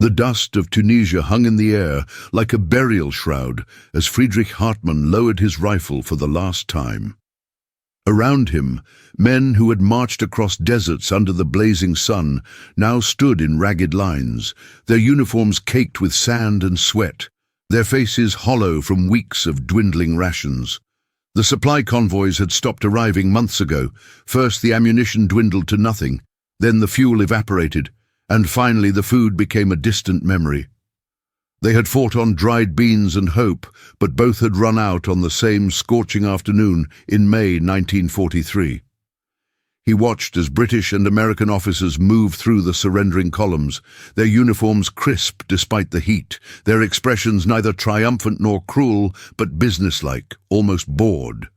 The dust of Tunisia hung in the air like a burial shroud as Friedrich Hartmann lowered his rifle for the last time. Around him, men who had marched across deserts under the blazing sun now stood in ragged lines, their uniforms caked with sand and sweat, their faces hollow from weeks of dwindling rations. The supply convoys had stopped arriving months ago. First the ammunition dwindled to nothing, then the fuel evaporated, and finally the food became a distant memory. They had fought on dried beans and hope, but both had run out on the same scorching afternoon in May 1943. He watched as British and American officers moved through the surrendering columns, their uniforms crisp despite the heat, their expressions neither triumphant nor cruel, but businesslike, almost bored.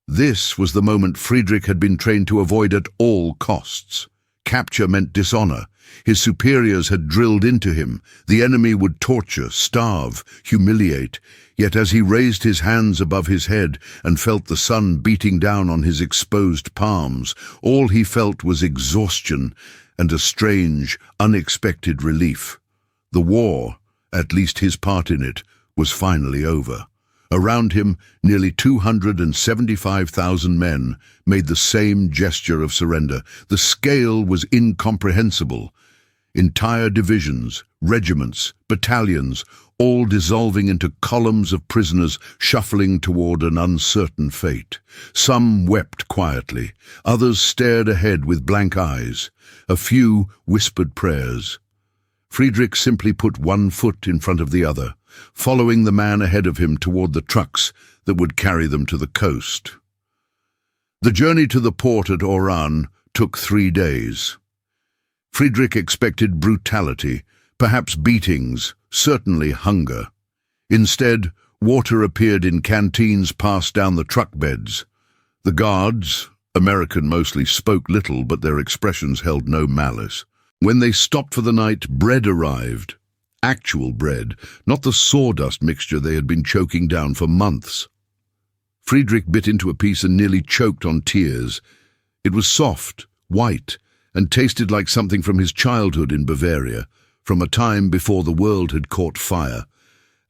This was the moment Friedrich had been trained to avoid at all costs. Capture meant dishonor. His superiors had drilled into him. The enemy would torture, starve, humiliate. Yet as he raised his hands above his head and felt the sun beating down on his exposed palms, all he felt was exhaustion and a strange, unexpected relief. The war, at least his part in it, was finally over. Around him, nearly 275,000 men made the same gesture of surrender. The scale was incomprehensible. Entire divisions, regiments, battalions, all dissolving into columns of prisoners shuffling toward an uncertain fate. Some wept quietly, others stared ahead with blank eyes. A few whispered prayers. Friedrich simply put one foot in front of the other, following the man ahead of him toward the trucks that would carry them to the coast. The journey to the port at Oran took 3 days. Friedrich expected brutality, perhaps beatings, certainly hunger. Instead, water appeared in canteens passed down the truck beds. The guards, American mostly, spoke little, but their expressions held no malice. When they stopped for the night, bread arrived. Actual bread, not the sawdust mixture they had been choking down for months. Friedrich bit into a piece and nearly choked on tears. It was soft, white, and tasted like something from his childhood in Bavaria, from a time before the world had caught fire.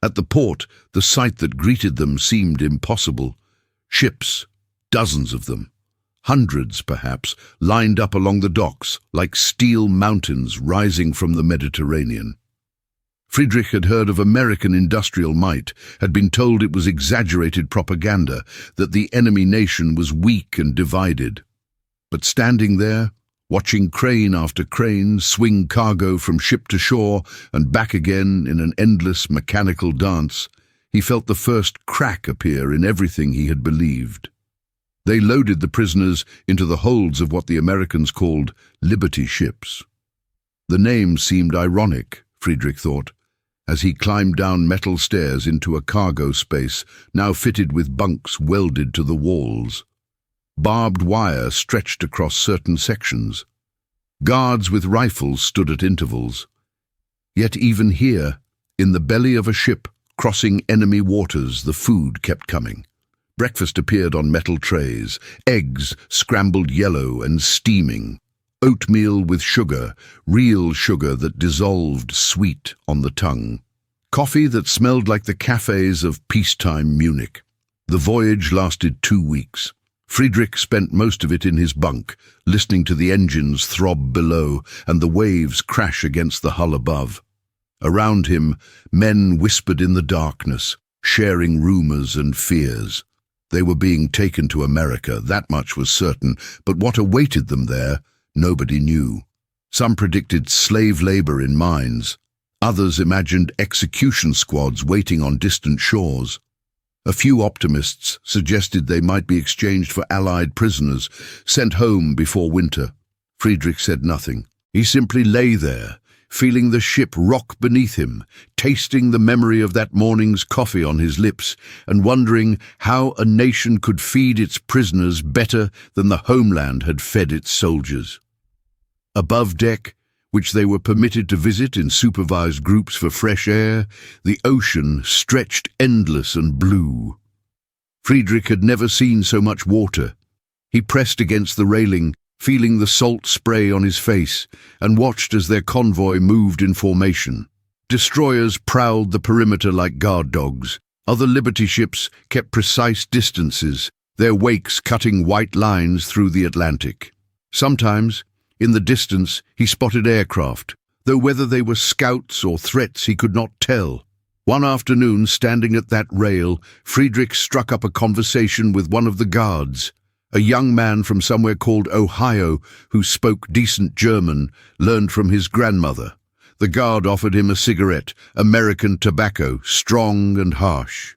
At the port, the sight that greeted them seemed impossible. Ships, dozens of them, hundreds perhaps, lined up along the docks like steel mountains rising from the Mediterranean. Friedrich had heard of American industrial might, had been told it was exaggerated propaganda, that the enemy nation was weak and divided. But standing there, watching crane after crane swing cargo from ship to shore and back again in an endless mechanical dance, he felt the first crack appear in everything he had believed. They loaded the prisoners into the holds of what the Americans called Liberty ships. The name seemed ironic, Friedrich thought, as he climbed down metal stairs into a cargo space now fitted with bunks welded to the walls. Barbed wire stretched across certain sections. Guards with rifles stood at intervals. Yet even here, in the belly of a ship crossing enemy waters, the food kept coming. Breakfast appeared on metal trays, eggs scrambled yellow and steaming, oatmeal with sugar, real sugar that dissolved sweet on the tongue. Coffee that smelled like the cafes of peacetime Munich. The voyage lasted 2 weeks. Friedrich spent most of it in his bunk, listening to the engines throb below and the waves crash against the hull above. Around him, men whispered in the darkness, sharing rumors and fears. They were being taken to America, that much was certain, but what awaited them there, nobody knew. Some predicted slave labor in mines. Others imagined execution squads waiting on distant shores. A few optimists suggested they might be exchanged for Allied prisoners, sent home before winter. Friedrich said nothing. He simply lay there, feeling the ship rock beneath him, tasting the memory of that morning's coffee on his lips, and wondering how a nation could feed its prisoners better than the homeland had fed its soldiers. Above deck, which they were permitted to visit in supervised groups for fresh air, the ocean stretched endless and blue. Friedrich had never seen so much water. He pressed against the railing, feeling the salt spray on his face, and watched as their convoy moved in formation. destroyers prowled the perimeter like guard dogs. Other Liberty ships kept precise distances, their wakes cutting white lines through the Atlantic. Sometimes, in the distance, he spotted aircraft, though whether they were scouts or threats he could not tell. One afternoon, standing at that rail, Friedrich struck up a conversation with one of the guards, a young man from somewhere called Ohio who spoke decent German, learned from his grandmother. The guard offered him a cigarette, American tobacco, strong and harsh.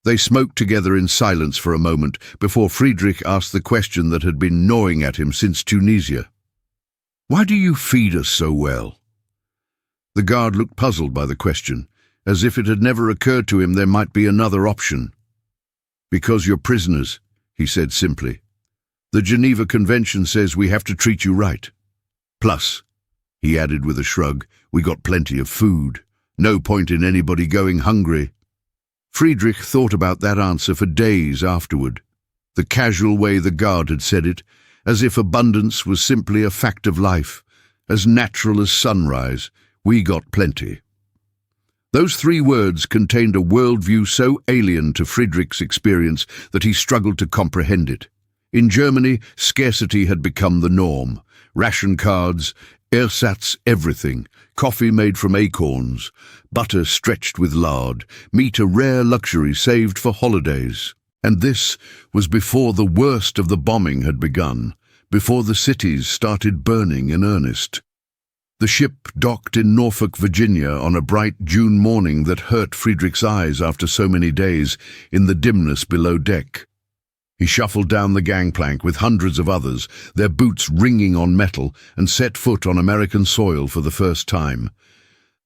They smoked together in silence for a moment before Friedrich asked the question that had been gnawing at him since Tunisia. "Why do you feed us so well?" The guard looked puzzled by the question, as if it had never occurred to him there might be another option. "Because you're prisoners," he said simply. "The Geneva Convention says we have to treat you right. Plus," he added with a shrug, "we got plenty of food. No point in anybody going hungry." Friedrich thought about that answer for days afterward, the casual way the guard had said it, as if abundance was simply a fact of life, as natural as sunrise. We got plenty. Those three words contained a worldview so alien to Friedrich's experience that he struggled to comprehend it. In Germany, scarcity had become the norm. Ration cards, ersatz everything, coffee made from acorns, butter stretched with lard, meat a rare luxury saved for holidays. And this was before the worst of the bombing had begun, before the cities started burning in earnest. The ship docked in Norfolk, Virginia on a bright June morning that hurt Friedrich's eyes after so many days in the dimness below deck. He shuffled down the gangplank with hundreds of others, their boots ringing on metal, and set foot on American soil for the first time.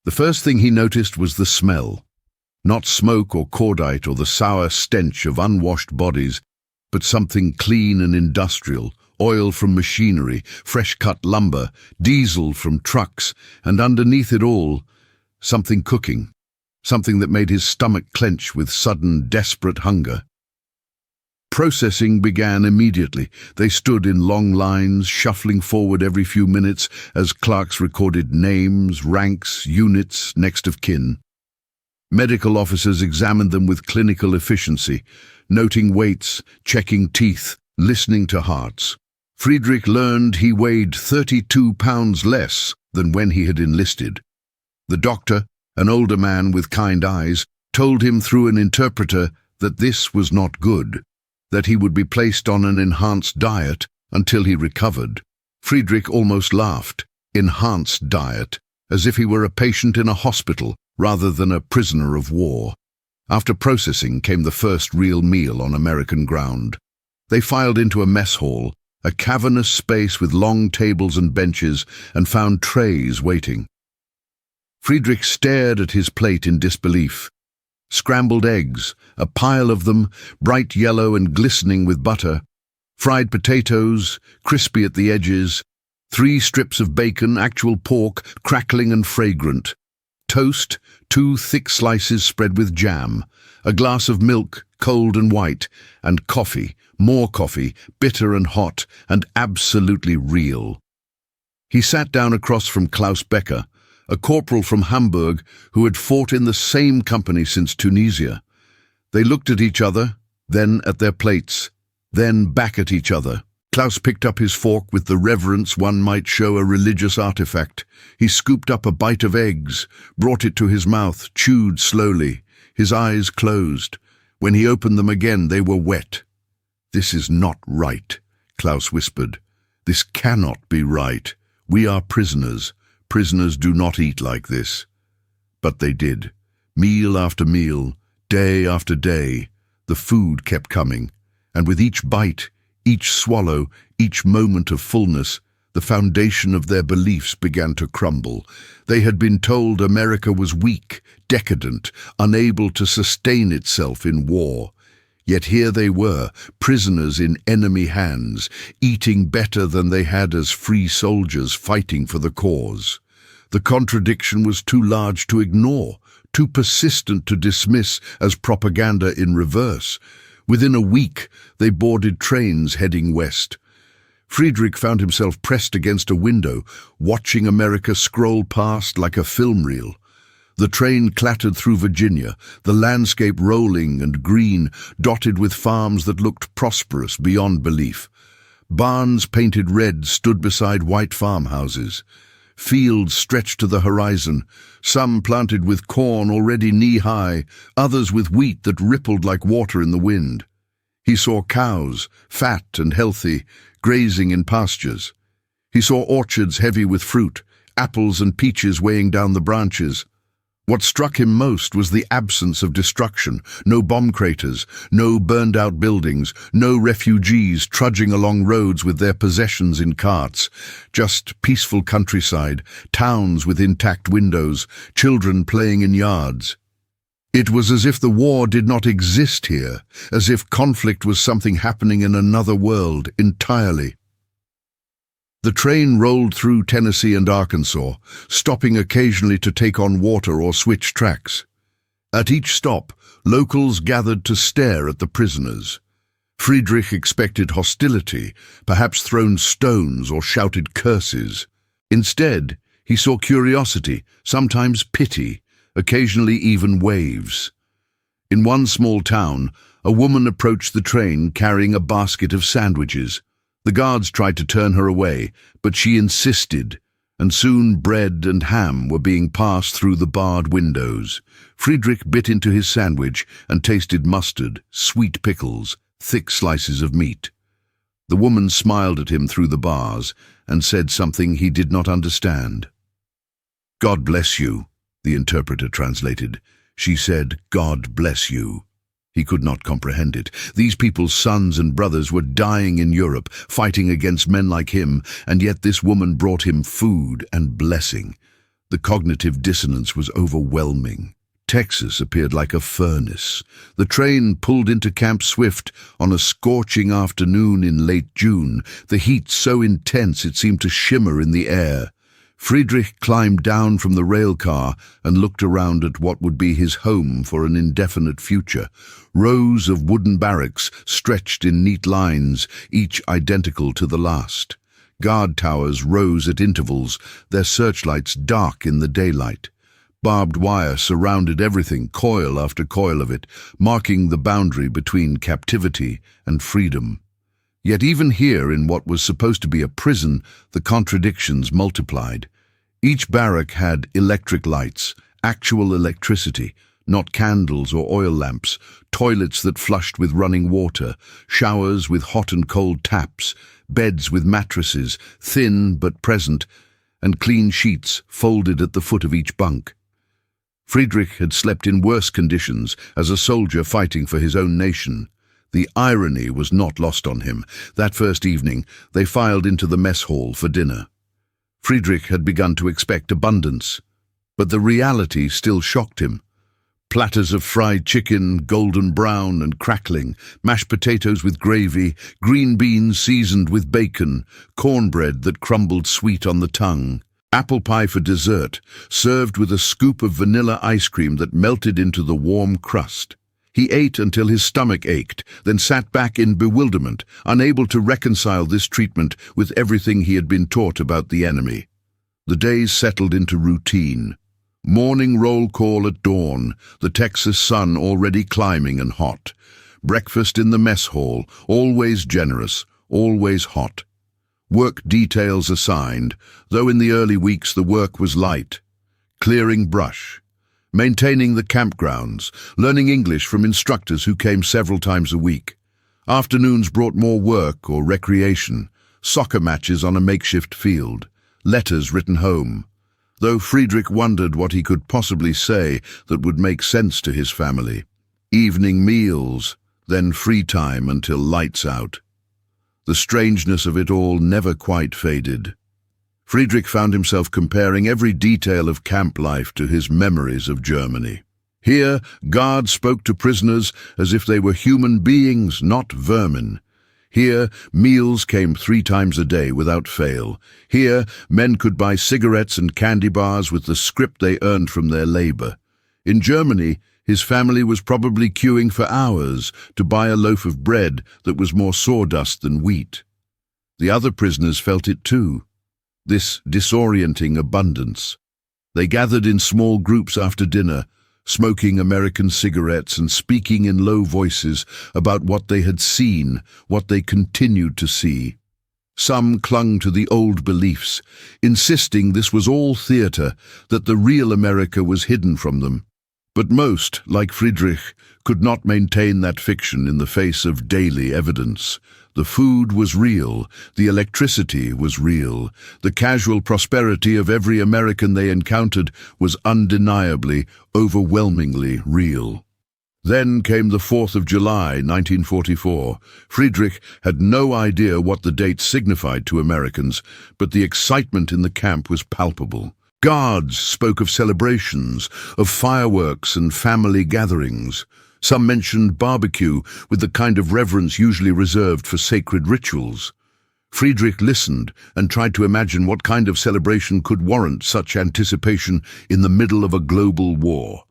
The first thing he noticed was the smell. Not smoke or cordite or the sour stench of unwashed bodies, but something clean and industrial, oil from machinery, fresh-cut lumber, diesel from trucks, and underneath it all, something cooking, something that made his stomach clench with sudden, desperate hunger. Processing began immediately. They stood in long lines, shuffling forward every few minutes as clerks recorded names, ranks, units, next of kin. Medical officers examined them with clinical efficiency, noting weights, checking teeth, listening to hearts. Friedrich learned he weighed 32 pounds less than when he had enlisted. The doctor, an older man with kind eyes, told him through an interpreter that this was not good, that he would be placed on an enhanced diet until he recovered. Friedrich almost laughed. Enhanced diet, as if he were a patient in a hospital rather than a prisoner of war. After processing came the first real meal on American ground. They filed into a mess hall, a cavernous space with long tables and benches, and found trays waiting. Friedrich stared at his plate in disbelief. Scrambled eggs, a pile of them, bright yellow and glistening with butter, fried potatoes, crispy at the edges, 3 strips of bacon, actual pork, crackling and fragrant, toast, 2 thick slices spread with jam, a glass of milk, cold and white, and coffee, more coffee, bitter and hot, and absolutely real. He sat down across from Klaus Becker, a corporal from Hamburg who had fought in the same company since Tunisia. They looked at each other, then at their plates, then back at each other. Klaus picked up his fork with the reverence one might show a religious artifact. He scooped up a bite of eggs, brought it to his mouth, chewed slowly, his eyes closed. When he opened them again, they were wet. "This is not right," Klaus whispered. "This cannot be right. We are prisoners. Prisoners do not eat like this." But they did. Meal after meal, day after day, the food kept coming, and with each bite, each swallow, each moment of fullness, the foundation of their beliefs began to crumble. They had been told America was weak, decadent, unable to sustain itself in war. Yet here they were, prisoners in enemy hands, eating better than they had as free soldiers fighting for the cause. The contradiction was too large to ignore, too persistent to dismiss as propaganda in reverse. Within a week, they boarded trains heading west. Friedrich found himself pressed against a window, watching America scroll past like a film reel. The train clattered through Virginia, the landscape rolling and green, dotted with farms that looked prosperous beyond belief. Barns painted red stood beside white farmhouses. Fields stretched to the horizon, some planted with corn already knee-high, others with wheat that rippled like water in the wind. He saw cows, fat and healthy, grazing in pastures. He saw orchards heavy with fruit, apples and peaches weighing down the branches. What struck him most was the absence of destruction, no bomb craters, no burned-out buildings, no refugees trudging along roads with their possessions in carts, just peaceful countryside, towns with intact windows, children playing in yards. It was as if the war did not exist here, as if conflict was something happening in another world entirely. The train rolled through Tennessee and Arkansas, stopping occasionally to take on water or switch tracks. At each stop, locals gathered to stare at the prisoners. Friedrich expected hostility, perhaps thrown stones or shouted curses. Instead, he saw curiosity, sometimes pity, occasionally even waves. In one small town, a woman approached the train carrying a basket of sandwiches. The guards tried to turn her away, but she insisted, and soon bread and ham were being passed through the barred windows. Friedrich bit into his sandwich and tasted mustard, sweet pickles, thick slices of meat. The woman smiled at him through the bars and said something he did not understand. "God bless you," the interpreter translated. She said, "God bless you." He could not comprehend it. These people's sons and brothers were dying in Europe, fighting against men like him, and yet this woman brought him food and blessing. The cognitive dissonance was overwhelming. Texas appeared like a furnace. The train pulled into Camp Swift on a scorching afternoon in late June, the heat so intense it seemed to shimmer in the air. Friedrich climbed down from the rail car and looked around at what would be his home for an indefinite future. Rows of wooden barracks stretched in neat lines, each identical to the last. Guard towers rose at intervals, their searchlights dark in the daylight. Barbed wire surrounded everything, coil after coil of it, marking the boundary between captivity and freedom. Yet even here, in what was supposed to be a prison, the contradictions multiplied. Each barrack had electric lights, actual electricity, not candles or oil lamps, toilets that flushed with running water, showers with hot and cold taps, beds with mattresses, thin but present, and clean sheets folded at the foot of each bunk. Friedrich had slept in worse conditions as a soldier fighting for his own nation. The irony was not lost on him. That first evening, they filed into the mess hall for dinner. Friedrich had begun to expect abundance, but the reality still shocked him. Platters of fried chicken, golden brown and crackling, mashed potatoes with gravy, green beans seasoned with bacon, cornbread that crumbled sweet on the tongue, apple pie for dessert, served with a scoop of vanilla ice cream that melted into the warm crust. He ate until his stomach ached, then sat back in bewilderment, unable to reconcile this treatment with everything he had been taught about the enemy. The days settled into routine. Morning roll call at dawn, the Texas sun already climbing and hot. Breakfast in the mess hall, always generous, always hot. Work details assigned, though in the early weeks the work was light. Clearing brush. Maintaining the campgrounds, learning English from instructors who came several times a week. Afternoons brought more work or recreation, soccer matches on a makeshift field, letters written home. Though Friedrich wondered what he could possibly say that would make sense to his family. Evening meals, then free time until lights out. The strangeness of it all never quite faded. Friedrich found himself comparing every detail of camp life to his memories of Germany. Here, guards spoke to prisoners as if they were human beings, not vermin. Here, meals came 3 times a day without fail. Here, men could buy cigarettes and candy bars with the scrip they earned from their labor. In Germany, his family was probably queuing for hours to buy a loaf of bread that was more sawdust than wheat. The other prisoners felt it too. This disorienting abundance. They gathered in small groups after dinner, smoking American cigarettes and speaking in low voices about what they had seen, what they continued to see. Some clung to the old beliefs, insisting this was all theater, that the real America was hidden from them. But most, like Friedrich, could not maintain that fiction in the face of daily evidence. The food was real, the electricity was real, the casual prosperity of every American they encountered was undeniably, overwhelmingly real. Then came the 4th of July, 1944. Friedrich had no idea what the date signified to Americans, but the excitement in the camp was palpable. Guards spoke of celebrations, of fireworks and family gatherings. Some mentioned barbecue with the kind of reverence usually reserved for sacred rituals. Friedrich listened and tried to imagine what kind of celebration could warrant such anticipation in the middle of a global war.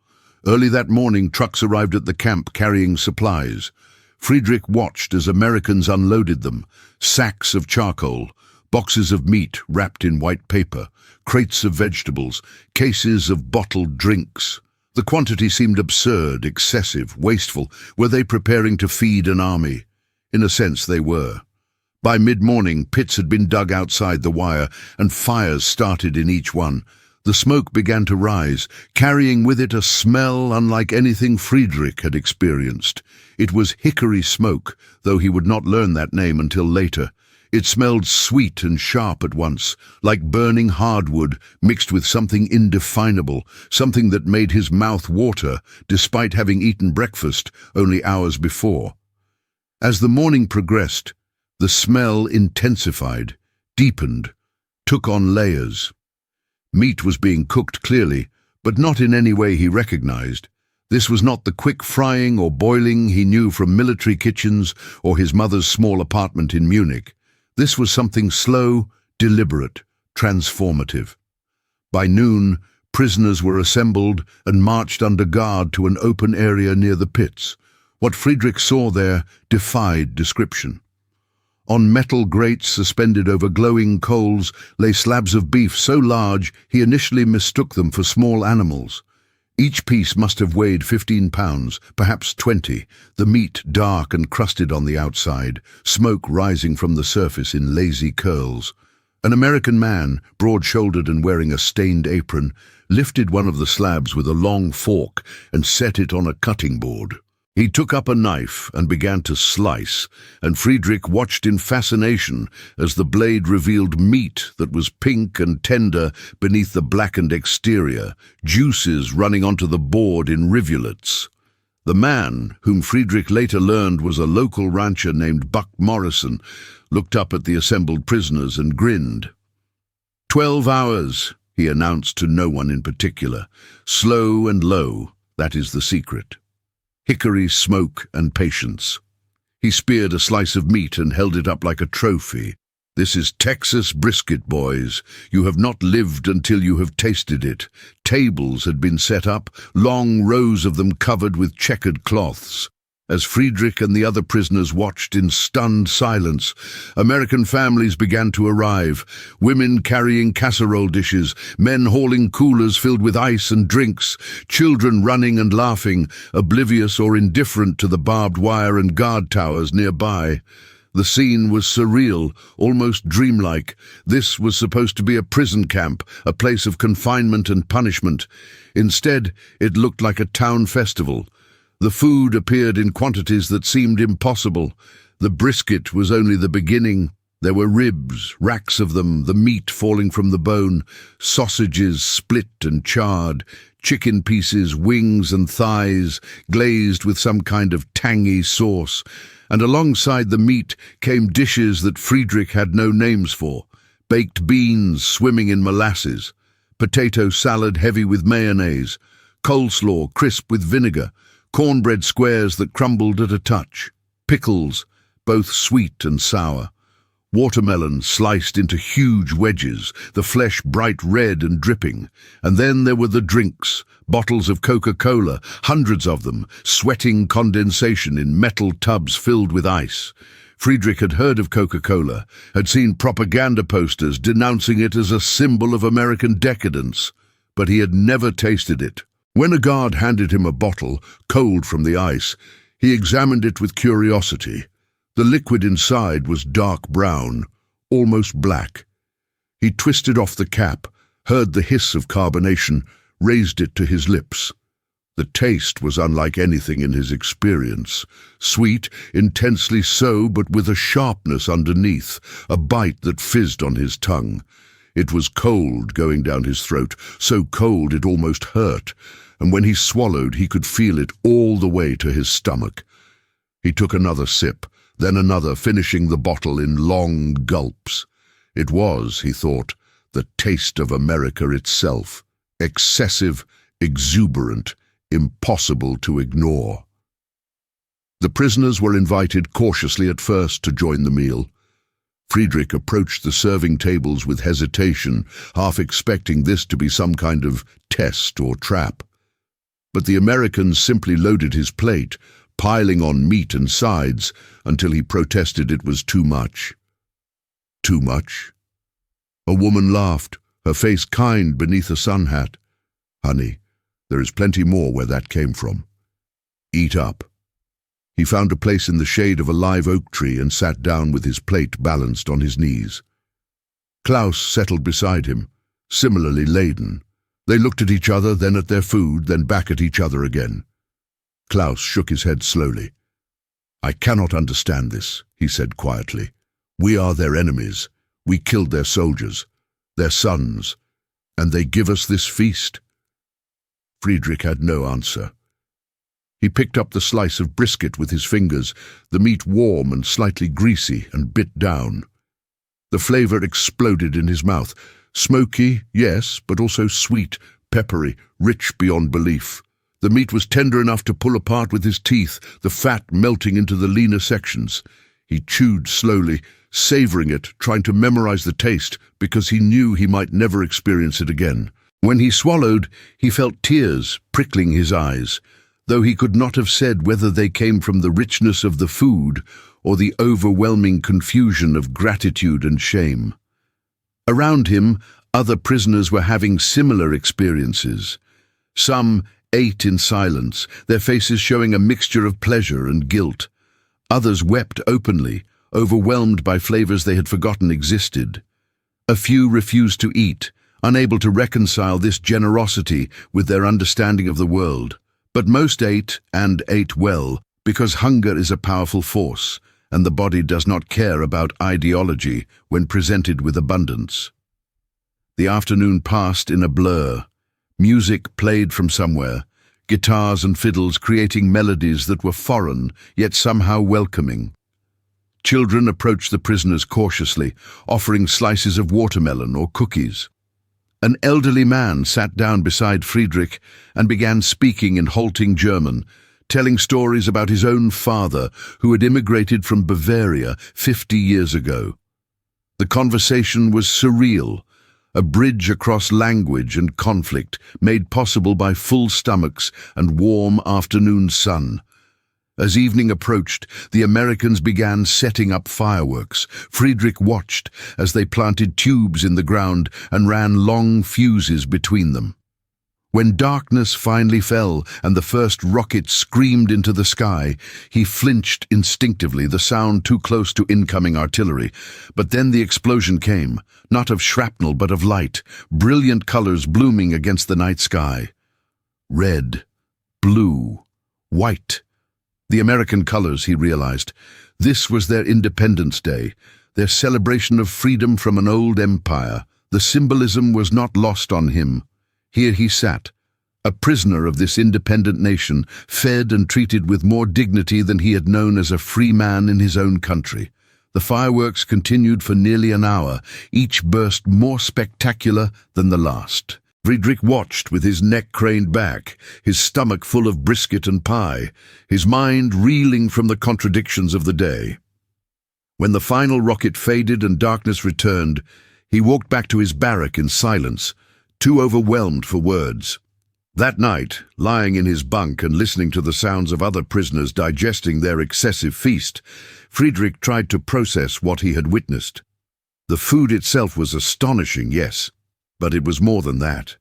Early that morning, trucks arrived at the camp carrying supplies. Friedrich watched as Americans unloaded them: sacks of charcoal, boxes of meat wrapped in white paper, crates of vegetables, cases of bottled drinks. The quantity seemed absurd, excessive, wasteful. Were they preparing to feed an army? In a sense, they were. By mid-morning, pits had been dug outside the wire, and fires started in each one. The smoke began to rise, carrying with it a smell unlike anything Friedrich had experienced. It was hickory smoke, though he would not learn that name until later. It smelled sweet and sharp at once, like burning hardwood mixed with something indefinable, something that made his mouth water, despite having eaten breakfast only hours before. As the morning progressed, the smell intensified, deepened, took on layers. Meat was being cooked clearly, but not in any way he recognized. This was not the quick frying or boiling he knew from military kitchens or his mother's small apartment in Munich. This was something slow, deliberate, transformative. By noon, prisoners were assembled and marched under guard to an open area near the pits. What Friedrich saw there defied description. On metal grates suspended over glowing coals lay slabs of beef so large he initially mistook them for small animals. Each piece must have weighed 15 pounds, perhaps 20, the meat dark and crusted on the outside, smoke rising from the surface in lazy curls. An American man, broad-shouldered and wearing a stained apron, lifted one of the slabs with a long fork and set it on a cutting board. He took up a knife and began to slice, and Friedrich watched in fascination as the blade revealed meat that was pink and tender beneath the blackened exterior, juices running onto the board in rivulets. The man, whom Friedrich later learned was a local rancher named Buck Morrison, looked up at the assembled prisoners and grinned. 12 hours, he announced to no one in particular. Slow and low, that is the secret. Hickory smoke and patience. He speared a slice of meat and held it up like a trophy. This is Texas brisket, boys. You have not lived until you have tasted it. Tables had been set up, long rows of them covered with checkered cloths. As Friedrich and the other prisoners watched in stunned silence, American families began to arrive, women carrying casserole dishes, men hauling coolers filled with ice and drinks, children running and laughing, oblivious or indifferent to the barbed wire and guard towers nearby. The scene was surreal, almost dreamlike. This was supposed to be a prison camp, a place of confinement and punishment. Instead, it looked like a town festival. The food appeared in quantities that seemed impossible. The brisket was only the beginning. There were ribs, racks of them, the meat falling from the bone, sausages split and charred, chicken pieces, wings and thighs, glazed with some kind of tangy sauce. And alongside the meat came dishes that Friedrich had no names for: baked beans swimming in molasses, potato salad heavy with mayonnaise, coleslaw crisp with vinegar, cornbread squares that crumbled at a touch, pickles, both sweet and sour, watermelon sliced into huge wedges, the flesh bright red and dripping. And then there were the drinks, bottles of Coca-Cola, hundreds of them, sweating condensation in metal tubs filled with ice. Friedrich had heard of Coca-Cola, had seen propaganda posters denouncing it as a symbol of American decadence. but he had never tasted it. When a guard handed him a bottle, cold from the ice, he examined it with curiosity. The liquid inside was dark brown, almost black. He twisted off the cap, heard the hiss of carbonation, raised it to his lips. The taste was unlike anything in his experience. Sweet, intensely so, but with a sharpness underneath, a bite that fizzed on his tongue. It was cold going down his throat, so cold it almost hurt, and when he swallowed he could feel it all the way to his stomach. He took another sip, then another, finishing the bottle in long gulps. It was, he thought, the taste of America itself. Excessive, exuberant, impossible to ignore. The prisoners were invited cautiously at first to join the meal. Friedrich approached the serving tables with hesitation, half expecting this to be some kind of test or trap. But the Americans simply loaded his plate, piling on meat and sides, until he protested it was too much. Too much? A woman laughed, her face kind beneath a sun hat. "Honey, there is plenty more where that came from. Eat up." He found a place in the shade of a live oak tree and sat down with his plate balanced on his knees. Klaus settled beside him, similarly laden. They looked at each other, then at their food, then back at each other again. Klaus shook his head slowly. "I cannot understand this," he said quietly. "We are their enemies. We killed their soldiers, their sons, and they give us this feast?" Friedrich had no answer. He picked up the slice of brisket with his fingers, the meat warm and slightly greasy, and bit down. The flavor exploded in his mouth. Smoky, yes, but also sweet, peppery, rich beyond belief. The meat was tender enough to pull apart with his teeth, the fat melting into the leaner sections. He chewed slowly, savoring it, trying to memorize the taste, because he knew he might never experience it again. When he swallowed, he felt tears prickling his eyes, though he could not have said whether they came from the richness of the food or the overwhelming confusion of gratitude and shame. Around him, other prisoners were having similar experiences. Some ate in silence, their faces showing a mixture of pleasure and guilt. Others wept openly, overwhelmed by flavors they had forgotten existed. A few refused to eat, unable to reconcile this generosity with their understanding of the world. But most ate, and ate well, because hunger is a powerful force, and the body does not care about ideology when presented with abundance. The afternoon passed in a blur. Music played from somewhere, guitars and fiddles creating melodies that were foreign, yet somehow welcoming. Children approached the prisoners cautiously, offering slices of watermelon or cookies. An elderly man sat down beside Friedrich and began speaking in halting German, telling stories about his own father, who had immigrated from Bavaria 50 years ago. The conversation was surreal, a bridge across language and conflict made possible by full stomachs and warm afternoon sun. As evening approached, the Americans began setting up fireworks. Friedrich watched as they planted tubes in the ground and ran long fuses between them. When darkness finally fell and the first rocket screamed into the sky, he flinched instinctively, the sound too close to incoming artillery. But then the explosion came, not of shrapnel but of light, brilliant colors blooming against the night sky. Red, blue, white. The American colors, he realized. This was their Independence Day, their celebration of freedom from an old empire. The symbolism was not lost on him. Here he sat, a prisoner of this independent nation, fed and treated with more dignity than he had known as a free man in his own country. The fireworks continued for nearly an hour, each burst more spectacular than the last. Friedrich watched with his neck craned back, his stomach full of brisket and pie, his mind reeling from the contradictions of the day. When the final rocket faded and darkness returned, he walked back to his barrack in silence, too overwhelmed for words. That night, lying in his bunk and listening to the sounds of other prisoners digesting their excessive feast, Friedrich tried to process what he had witnessed. The food itself was astonishing, yes, but it was more than that.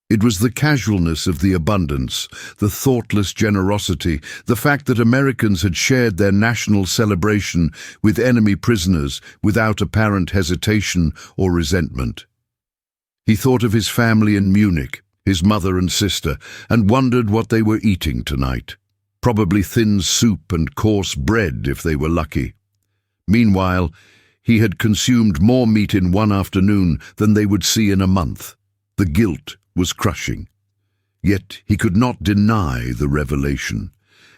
It was the casualness of the abundance, the thoughtless generosity, the fact that Americans had shared their national celebration with enemy prisoners without apparent hesitation or resentment. He thought of his family in Munich, his mother and sister, and wondered what they were eating tonight. Probably thin soup and coarse bread if they were lucky. Meanwhile, he had consumed more meat in one afternoon than they would see in a month. The guilt was crushing. Yet he could not deny the revelation.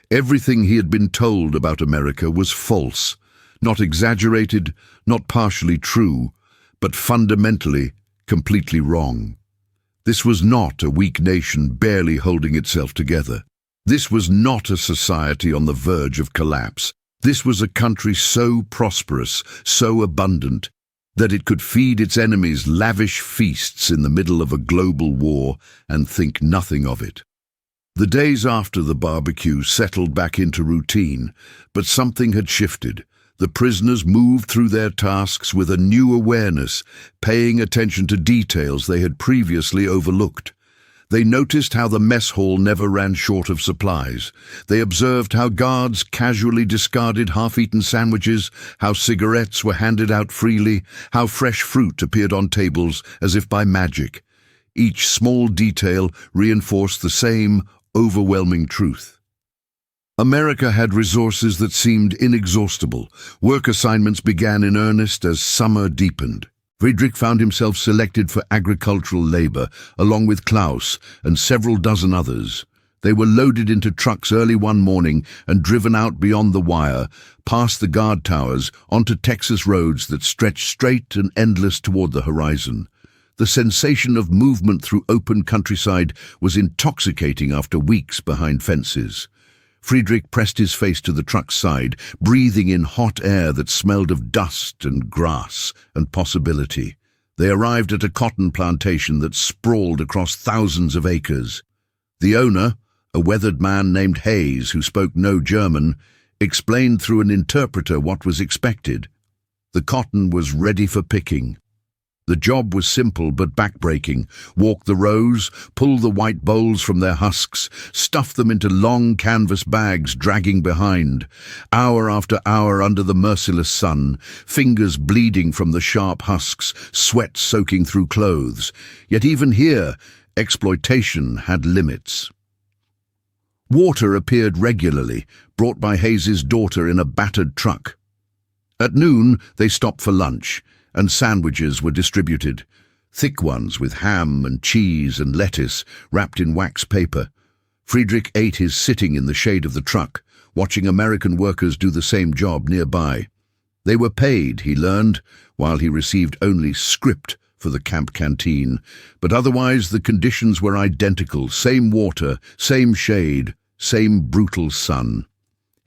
Everything he had been told about America was false, not exaggerated, not partially true, but fundamentally, completely wrong. This was not a weak nation barely holding itself together. This was not a society on the verge of collapse. This was a country so prosperous, so abundant, that it could feed its enemies lavish feasts in the middle of a global war and think nothing of it. The days after the barbecue settled back into routine, but something had shifted. The prisoners moved through their tasks with a new awareness, paying attention to details they had previously overlooked. They noticed how the mess hall never ran short of supplies. They observed how guards casually discarded half-eaten sandwiches, how cigarettes were handed out freely, how fresh fruit appeared on tables as if by magic. Each small detail reinforced the same overwhelming truth. America had resources that seemed inexhaustible. Work assignments began in earnest as summer deepened. Friedrich found himself selected for agricultural labor, along with Klaus and several dozen others. They were loaded into trucks early one morning and driven out beyond the wire, past the guard towers, onto Texas roads that stretched straight and endless toward the horizon. The sensation of movement through open countryside was intoxicating after weeks behind fences. Friedrich pressed his face to the truck's side, breathing in hot air that smelled of dust and grass and possibility. They arrived at a cotton plantation that sprawled across thousands of acres. The owner, a weathered man named Hayes who spoke no German, explained through an interpreter what was expected. The cotton was ready for picking. The job was simple but backbreaking. Walk the rows, pull the white bolls from their husks, stuff them into long canvas bags dragging behind. Hour after hour under the merciless sun, fingers bleeding from the sharp husks, sweat soaking through clothes. Yet even here, exploitation had limits. Water appeared regularly, brought by Hayes's daughter in a battered truck. At noon, they stopped for lunch, and sandwiches were distributed, thick ones with ham and cheese and lettuce wrapped in wax paper. Friedrich ate his sitting in the shade of the truck, watching American workers do the same job nearby. They were paid, he learned, while he received only script for the camp canteen, but otherwise the conditions were identical, same water, same shade, same brutal sun.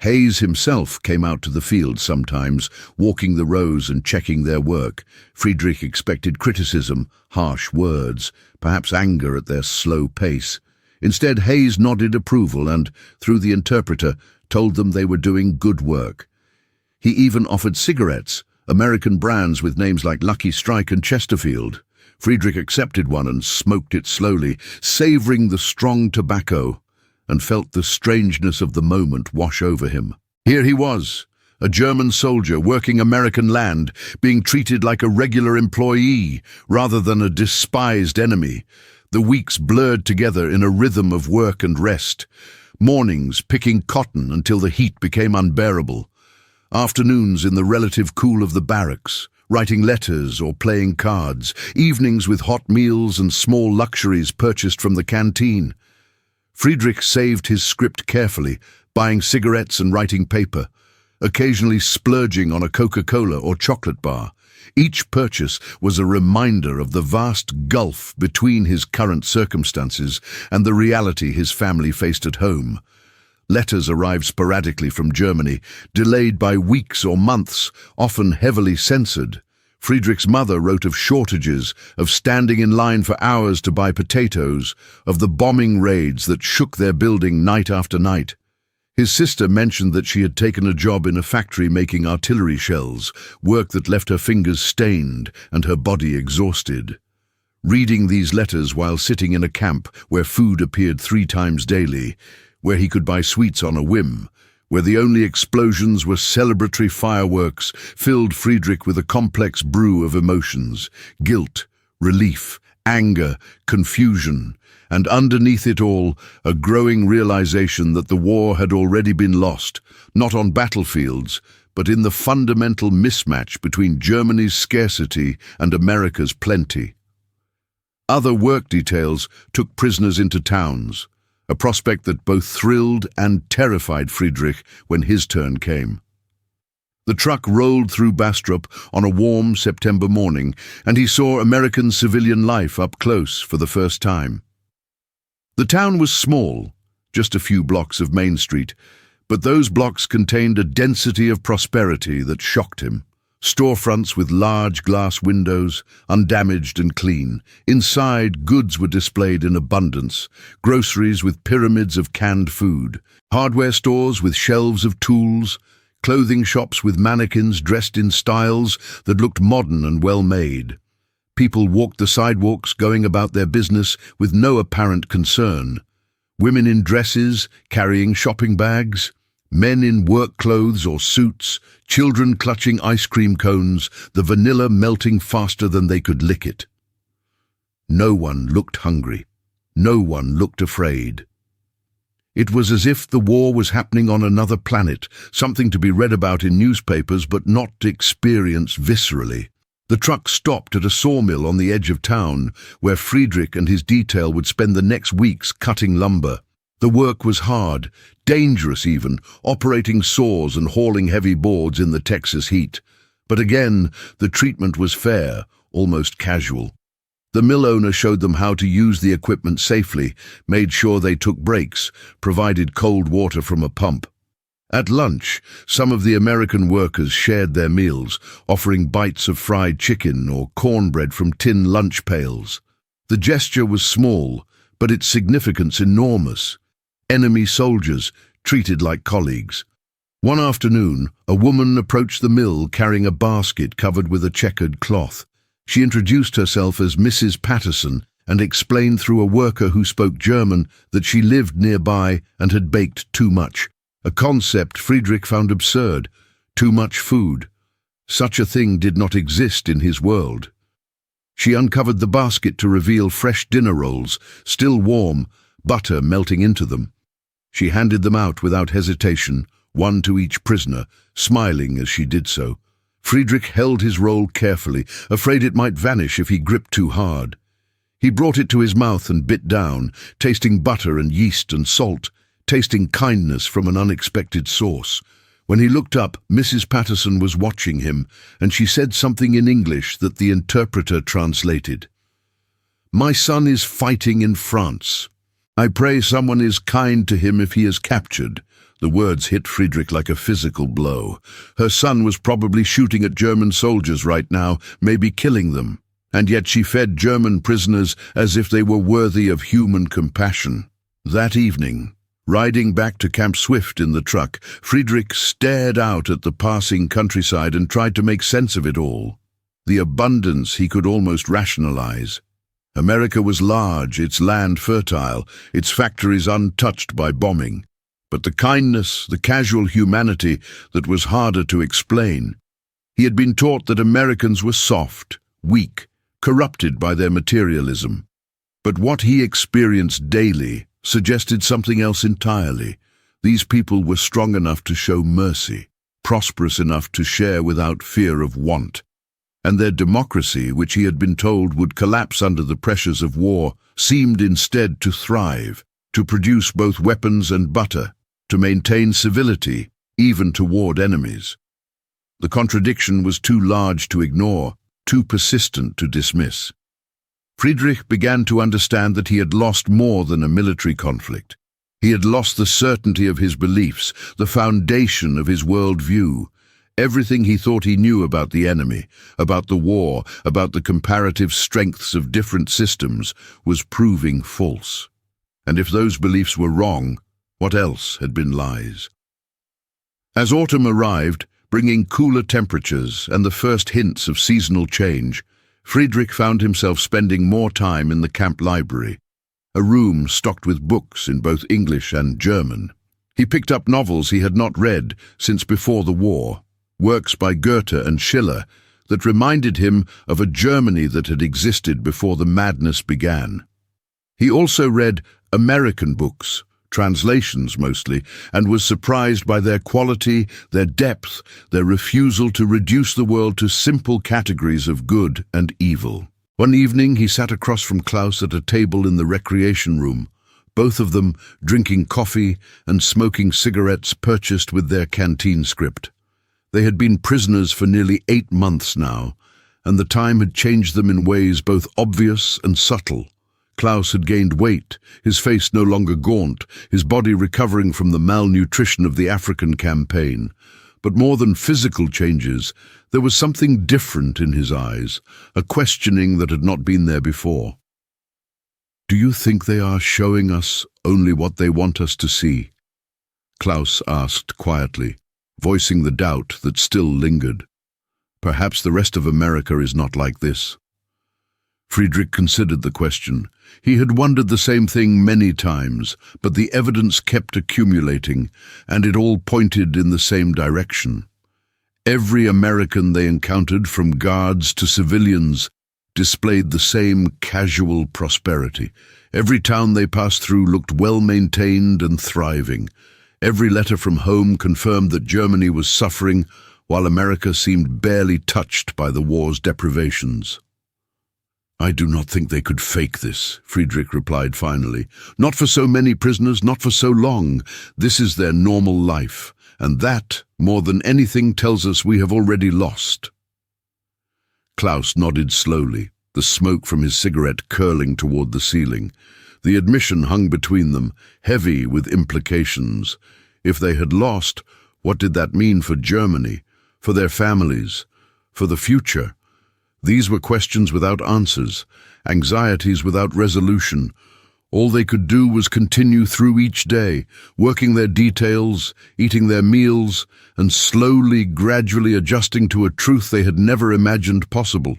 Hayes himself came out to the field sometimes, walking the rows and checking their work. Friedrich expected criticism, harsh words, perhaps anger at their slow pace. Instead, Hayes nodded approval and, through the interpreter, told them they were doing good work. He even offered cigarettes, American brands with names like Lucky Strike and Chesterfield. Friedrich accepted one and smoked it slowly, savoring the strong tobacco, and felt the strangeness of the moment wash over him. Here he was, a German soldier working American land, being treated like a regular employee rather than a despised enemy. The weeks blurred together in a rhythm of work and rest. Mornings picking cotton until the heat became unbearable. Afternoons in the relative cool of the barracks, writing letters or playing cards. Evenings with hot meals and small luxuries purchased from the canteen. Friedrich saved his script carefully, buying cigarettes and writing paper, occasionally splurging on a Coca-Cola or chocolate bar. Each purchase was a reminder of the vast gulf between his current circumstances and the reality his family faced at home. Letters arrived sporadically from Germany, delayed by weeks or months, often heavily censored. Friedrich's mother wrote of shortages, of standing in line for hours to buy potatoes, of the bombing raids that shook their building night after night. His sister mentioned that she had taken a job in a factory making artillery shells, work that left her fingers stained and her body exhausted. reading these letters while sitting in a camp where food appeared 3 times daily, where he could buy sweets on a whim, where the only explosions were celebratory fireworks, filled Friedrich with a complex brew of emotions: guilt, relief, anger, confusion, and underneath it all, a growing realization that the war had already been lost, not on battlefields, but in the fundamental mismatch between Germany's scarcity and America's plenty. Other work details took prisoners into towns, a prospect that both thrilled and terrified Friedrich when his turn came. The truck rolled through Bastrop on a warm September morning, and he saw American civilian life up close for the first time. The town was small, just a few blocks of Main Street, but those blocks contained a density of prosperity that shocked him. Storefronts with large glass windows, undamaged and clean. Inside, goods were displayed in abundance, groceries with pyramids of canned food, hardware stores with shelves of tools, clothing shops with mannequins dressed in styles that looked modern and well-made. People walked the sidewalks going about their business with no apparent concern. Women in dresses, carrying shopping bags, men in work clothes or suits, children clutching ice cream cones, the vanilla melting faster than they could lick it. No one looked hungry. No one looked afraid. It was as if the war was happening on another planet, something to be read about in newspapers but not experienced viscerally. The truck stopped at a sawmill on the edge of town, where Friedrich and his detail would spend the next weeks cutting lumber. The work was hard, dangerous even, operating saws and hauling heavy boards in the Texas heat. But again, the treatment was fair, almost casual. The mill owner showed them how to use the equipment safely, made sure they took breaks, provided cold water from a pump. At lunch, some of the American workers shared their meals, offering bites of fried chicken or cornbread from tin lunch pails. The gesture was small, but its significance enormous. Enemy soldiers, treated like colleagues. One afternoon, a woman approached the mill carrying a basket covered with a checkered cloth. She introduced herself as Mrs. Patterson and explained through a worker who spoke German that she lived nearby and had baked too much, a concept Friedrich found absurd. Too much food. Such a thing did not exist in his world. She uncovered the basket to reveal fresh dinner rolls, still warm, butter melting into them. She handed them out without hesitation, one to each prisoner, smiling as she did so. Friedrich held his roll carefully, afraid it might vanish if he gripped too hard. He brought it to his mouth and bit down, tasting butter and yeast and salt, tasting kindness from an unexpected source. When he looked up, Mrs. Patterson was watching him, and she said something in English that the interpreter translated. "My son is fighting in France. I pray someone is kind to him if he is captured." The words hit Friedrich like a physical blow. Her son was probably shooting at German soldiers right now, maybe killing them. And yet she fed German prisoners as if they were worthy of human compassion. That evening, riding back to Camp Swift in the truck, Friedrich stared out at the passing countryside and tried to make sense of it all. The abundance he could almost rationalize. America was large, its land fertile, its factories untouched by bombing. But the kindness, the casual humanity that was harder to explain. He had been taught that Americans were soft, weak, corrupted by their materialism. But what he experienced daily suggested something else entirely. These people were strong enough to show mercy, prosperous enough to share without fear of want. And their democracy, which he had been told would collapse under the pressures of war, seemed instead to thrive, to produce both weapons and butter, to maintain civility, even toward enemies. The contradiction was too large to ignore, too persistent to dismiss. Friedrich began to understand that he had lost more than a military conflict. He had lost the certainty of his beliefs, the foundation of his worldview. Everything he thought he knew about the enemy, about the war, about the comparative strengths of different systems, was proving false. And if those beliefs were wrong, what else had been lies? As autumn arrived, bringing cooler temperatures and the first hints of seasonal change, Friedrich found himself spending more time in the camp library, a room stocked with books in both English and German. He picked up novels he had not read since before the war, works by Goethe and Schiller that reminded him of a Germany that had existed before the madness began. He also read American books, translations mostly, and was surprised by their quality, their depth, their refusal to reduce the world to simple categories of good and evil. One evening he sat across from Klaus at a table in the recreation room, both of them drinking coffee and smoking cigarettes purchased with their canteen script. They had been prisoners for nearly 8 months now, and the time had changed them in ways both obvious and subtle. Klaus had gained weight, his face no longer gaunt, his body recovering from the malnutrition of the African campaign. But more than physical changes, there was something different in his eyes, a questioning that had not been there before. "Do you think they are showing us only what they want us to see?" Klaus asked quietly, voicing the doubt that still lingered. Perhaps the rest of America is not like this. Friedrich considered the question. He had wondered the same thing many times, but the evidence kept accumulating, and it all pointed in the same direction. Every American they encountered, from guards to civilians, displayed the same casual prosperity. Every town they passed through looked well-maintained and thriving. Every letter from home confirmed that Germany was suffering, while America seemed barely touched by the war's deprivations. "I do not think they could fake this," Friedrich replied finally. "Not for so many prisoners, not for so long. This is their normal life, and that, more than anything, tells us we have already lost." Klaus nodded slowly, the smoke from his cigarette curling toward the ceiling. The admission hung between them, heavy with implications. If they had lost, what did that mean for Germany, for their families, for the future? These were questions without answers, anxieties without resolution. All they could do was continue through each day, working their details, eating their meals, and slowly, gradually adjusting to a truth they had never imagined possible.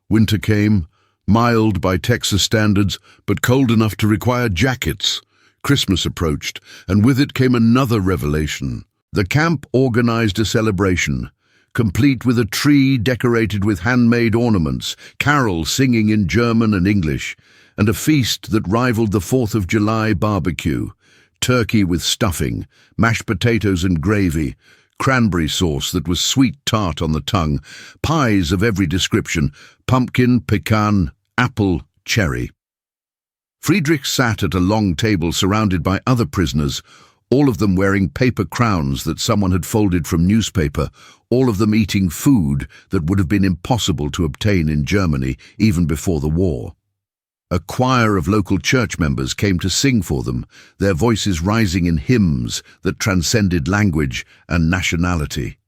Winter came, mild by Texas standards, but cold enough to require jackets. Christmas approached, and with it came another revelation. The camp organized a celebration, complete with a tree decorated with handmade ornaments, carols singing in German and English, and a feast that rivaled the 4th of July barbecue. Turkey with stuffing, mashed potatoes and gravy, cranberry sauce that was sweet tart on the tongue, pies of every description, pumpkin, pecan, apple, cherry. Friedrich sat at a long table surrounded by other prisoners, all of them wearing paper crowns that someone had folded from newspaper, all of them eating food that would have been impossible to obtain in Germany even before the war. A choir of local church members came to sing for them, their voices rising in hymns that transcended language and nationality.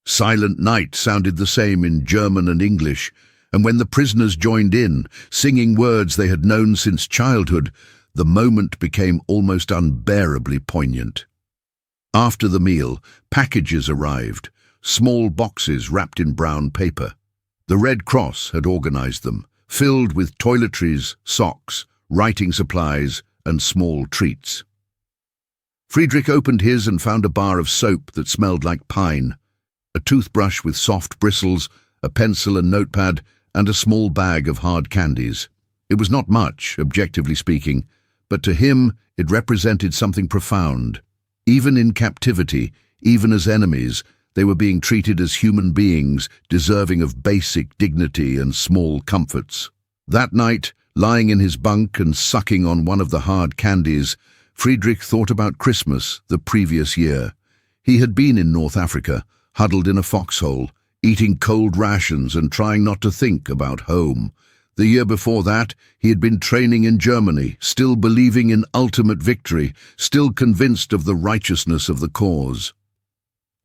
Silent Night sounded the same in German and English, and when the prisoners joined in, singing words they had known since childhood, the moment became almost unbearably poignant. After the meal, packages arrived, small boxes wrapped in brown paper. The Red Cross had organized them, filled with toiletries, socks, writing supplies, and small treats. Friedrich opened his and found a bar of soap that smelled like pine, a toothbrush with soft bristles, a pencil and notepad, and a small bag of hard candies. It was not much, objectively speaking, but to him it represented something profound. Even in captivity, even as enemies, they were being treated as human beings, deserving of basic dignity and small comforts. That night, lying in his bunk and sucking on one of the hard candies, Friedrich thought about Christmas the previous year. He had been in North Africa, huddled in a foxhole, eating cold rations and trying not to think about home. The year before that, he had been training in Germany, still believing in ultimate victory, still convinced of the righteousness of the cause.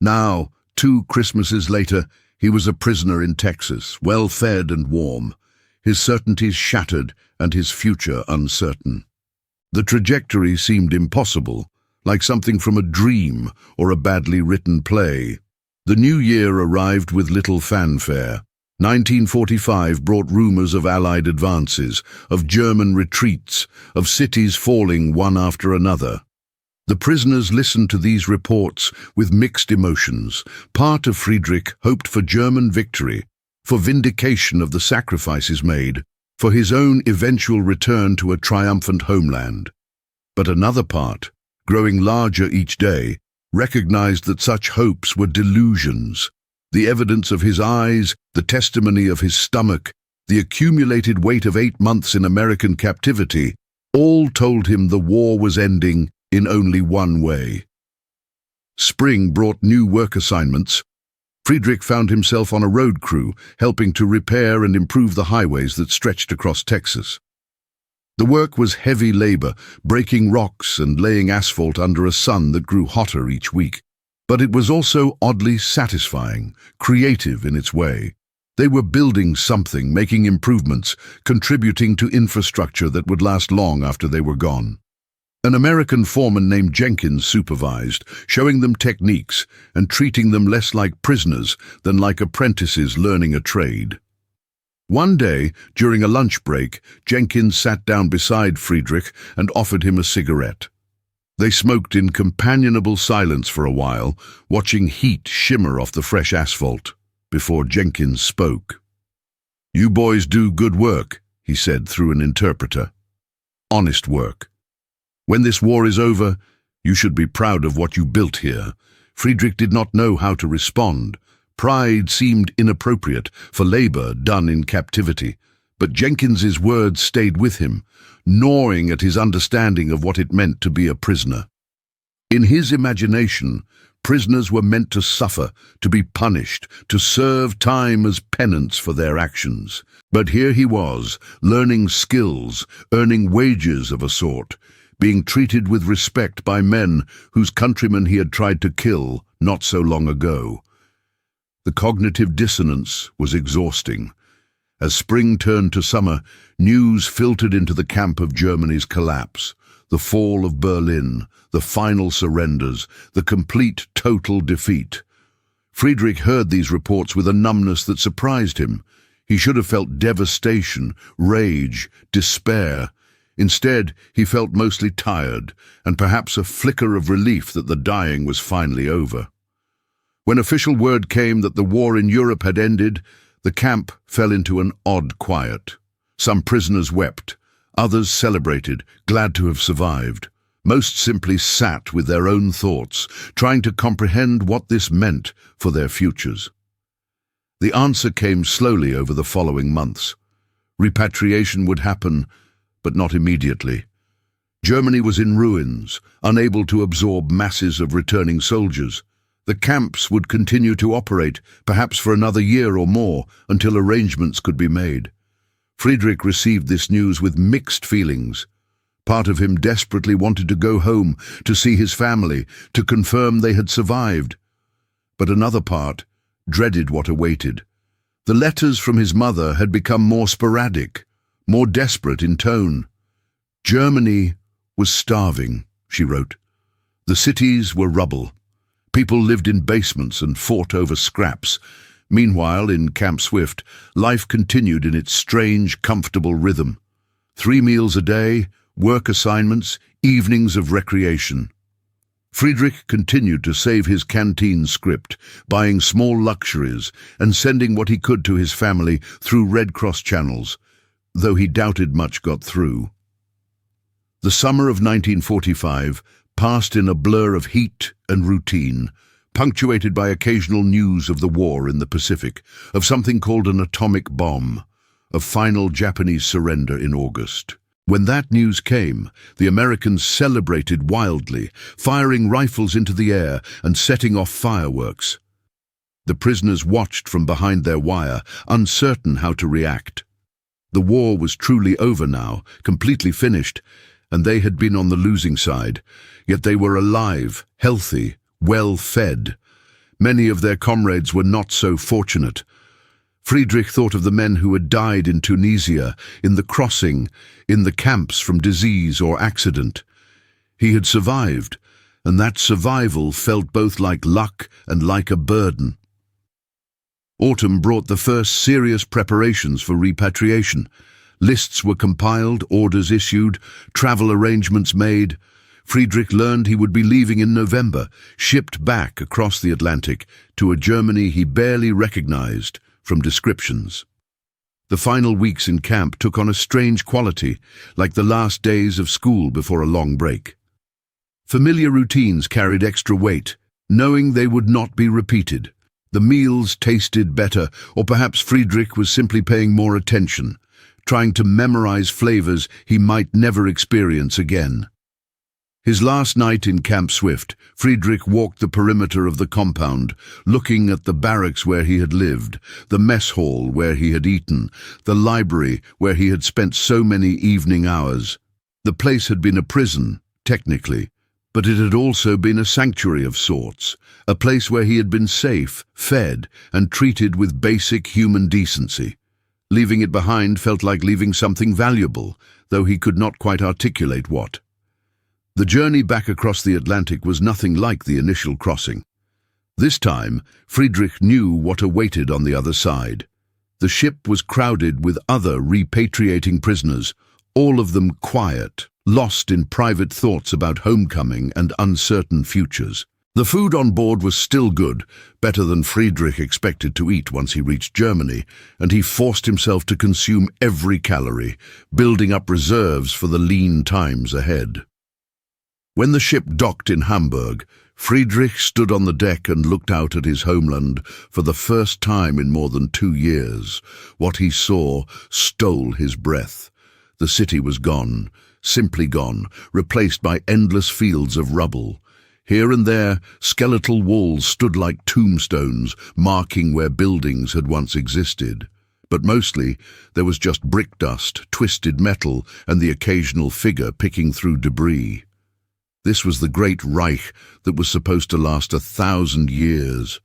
Now, 2 Christmases later, he was a prisoner in Texas, well-fed and warm, his certainties shattered and his future uncertain. The trajectory seemed impossible, like something from a dream or a badly written play. The new year arrived with little fanfare. 1945 brought rumors of Allied advances, of German retreats, of cities falling one after another. The prisoners listened to these reports with mixed emotions. Part of Friedrich hoped for German victory, for vindication of the sacrifices made, for his own eventual return to a triumphant homeland. But another part, growing larger each day, recognized that such hopes were delusions. The evidence of his eyes, the testimony of his stomach, the accumulated weight of 8 months in American captivity, all told him the war was ending in only one way. Spring brought new work assignments. Friedrich found himself on a road crew, helping to repair and improve the highways that stretched across Texas. The work was heavy labor, breaking rocks and laying asphalt under a sun that grew hotter each week. But it was also oddly satisfying, creative in its way. They were building something, making improvements, contributing to infrastructure that would last long after they were gone. An American foreman named Jenkins supervised, showing them techniques and treating them less like prisoners than like apprentices learning a trade. One day, during a lunch break, Jenkins sat down beside Friedrich and offered him a cigarette. They smoked in companionable silence for a while, watching heat shimmer off the fresh asphalt, before Jenkins spoke. "You boys do good work," he said through an interpreter. "Honest work. When this war is over, you should be proud of what you built here." Friedrich did not know how to respond. Pride seemed inappropriate for labor done in captivity, but Jenkins's words stayed with him, gnawing at his understanding of what it meant to be a prisoner. In his imagination, prisoners were meant to suffer, to be punished, to serve time as penance for their actions. But here he was, learning skills, earning wages of a sort, being treated with respect by men whose countrymen he had tried to kill not so long ago. The cognitive dissonance was exhausting. As spring turned to summer, news filtered into the camp of Germany's collapse, the fall of Berlin, the final surrenders, the complete total defeat. Friedrich heard these reports with a numbness that surprised him. He should have felt devastation, rage, despair. Instead, he felt mostly tired, and perhaps a flicker of relief that the dying was finally over. When official word came that the war in Europe had ended, the camp fell into an odd quiet. Some prisoners wept, others celebrated, glad to have survived. Most simply sat with their own thoughts, trying to comprehend what this meant for their futures. The answer came slowly over the following months. Repatriation would happen, but not immediately. Germany was in ruins, unable to absorb masses of returning soldiers. The camps would continue to operate, perhaps for another year or more, until arrangements could be made. Friedrich received this news with mixed feelings. Part of him desperately wanted to go home, to see his family, to confirm they had survived. But another part dreaded what awaited. The letters from his mother had become more sporadic, more desperate in tone. Germany was starving, she wrote. The cities were rubble. People lived in basements and fought over scraps. Meanwhile, in Camp Swift, life continued in its strange, comfortable rhythm. 3 meals a day, work assignments, evenings of recreation. Friedrich continued to save his canteen script, buying small luxuries and sending what he could to his family through Red Cross channels, though he doubted much got through. The summer of 1945 passed in a blur of heat and routine, punctuated by occasional news of the war in the Pacific, of something called an atomic bomb, of final Japanese surrender in August. When that news came, the Americans celebrated wildly, firing rifles into the air and setting off fireworks. The prisoners watched from behind their wire, uncertain how to react. The war was truly over now, completely finished, and they had been on the losing side, yet they were alive, healthy, well-fed. Many of their comrades were not so fortunate. Friedrich thought of the men who had died in Tunisia, in the crossing, in the camps from disease or accident. He had survived, and that survival felt both like luck and like a burden. Autumn brought the first serious preparations for repatriation. Lists were compiled, orders issued, travel arrangements made. Friedrich learned he would be leaving in November, shipped back across the Atlantic to a Germany he barely recognized from descriptions. The final weeks in camp took on a strange quality, like the last days of school before a long break. Familiar routines carried extra weight, knowing they would not be repeated. The meals tasted better, or perhaps Friedrich was simply paying more attention, trying to memorize flavors he might never experience again. His last night in Camp Swift, Friedrich walked the perimeter of the compound, looking at the barracks where he had lived, the mess hall where he had eaten, the library where he had spent so many evening hours. The place had been a prison, technically, but it had also been a sanctuary of sorts, a place where he had been safe, fed, and treated with basic human decency. Leaving it behind felt like leaving something valuable, though he could not quite articulate what. The journey back across the Atlantic was nothing like the initial crossing. This time, Friedrich knew what awaited on the other side. The ship was crowded with other repatriating prisoners, all of them quiet, lost in private thoughts about homecoming and uncertain futures. The food on board was still good, better than Friedrich expected to eat once he reached Germany, and he forced himself to consume every calorie, building up reserves for the lean times ahead. When the ship docked in Hamburg, Friedrich stood on the deck and looked out at his homeland for the first time in more than 2 years. What he saw stole his breath. The city was gone, simply gone, replaced by endless fields of rubble. Here and there, skeletal walls stood like tombstones, marking where buildings had once existed. But mostly, there was just brick dust, twisted metal, and the occasional figure picking through debris. This was the great Reich that was supposed to last 1,000 years.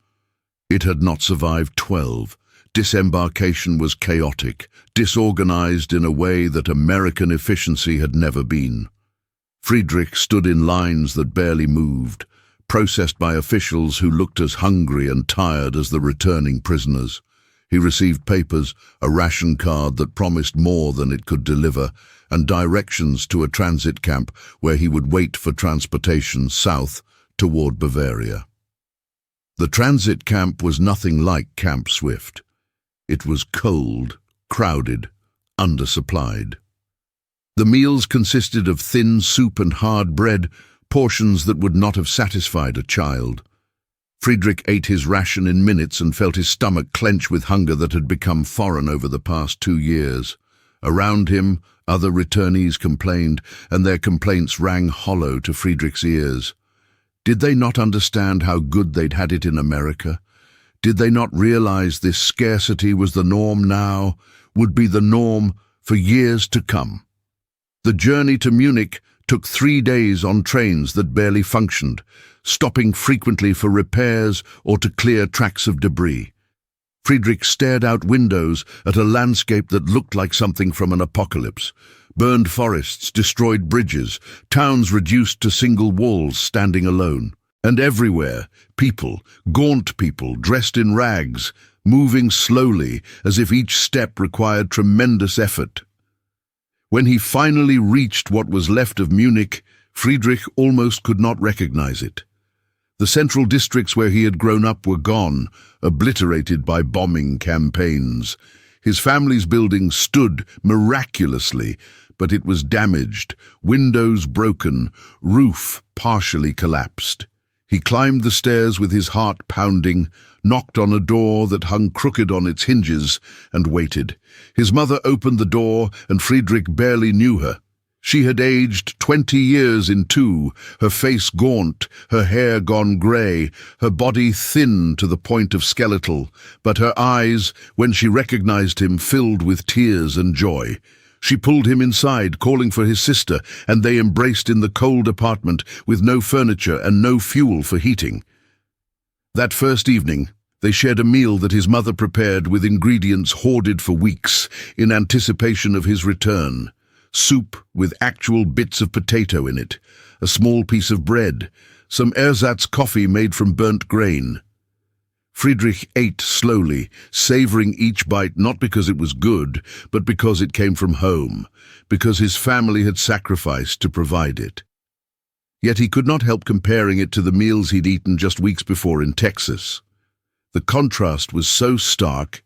It had not survived 12. Disembarkation was chaotic, disorganized in a way that American efficiency had never been. Friedrich stood in lines that barely moved, processed by officials who looked as hungry and tired as the returning prisoners. He received papers, a ration card that promised more than it could deliver, and directions to a transit camp where he would wait for transportation south toward Bavaria. The transit camp was nothing like Camp Swift. It was cold, crowded, undersupplied. The meals consisted of thin soup and hard bread, portions that would not have satisfied a child. Friedrich ate his ration in minutes and felt his stomach clench with hunger that had become foreign over the past 2 years. Around him, other returnees complained, and their complaints rang hollow to Friedrich's ears. Did they not understand how good they'd had it in America? Did they not realize this scarcity was the norm now, would be the norm for years to come? The journey to Munich took 3 days on trains that barely functioned, stopping frequently for repairs or to clear tracks of debris. Friedrich stared out windows at a landscape that looked like something from an apocalypse. Burned forests, destroyed bridges, towns reduced to single walls standing alone. And everywhere, people, gaunt people, dressed in rags, moving slowly as if each step required tremendous effort. When he finally reached what was left of Munich, Friedrich almost could not recognize it. The central districts where he had grown up were gone, obliterated by bombing campaigns. His family's building stood miraculously, but it was damaged, windows broken, roof partially collapsed. He climbed the stairs with his heart pounding, knocked on a door that hung crooked on its hinges, and waited. His mother opened the door, and Friedrich barely knew her. She had aged 20 years in 2, her face gaunt, her hair gone grey, her body thin to the point of skeletal, but her eyes, when she recognized him, filled with tears and joy. She pulled him inside, calling for his sister, and they embraced in the cold apartment with no furniture and no fuel for heating. That first evening, they shared a meal that his mother prepared with ingredients hoarded for weeks in anticipation of his return. Soup with actual bits of potato in it, a small piece of bread, some ersatz coffee made from burnt grain. Friedrich ate slowly, savoring each bite not because it was good, but because it came from home, because his family had sacrificed to provide it. Yet he could not help comparing it to the meals he'd eaten just weeks before in Texas. The contrast was so stark,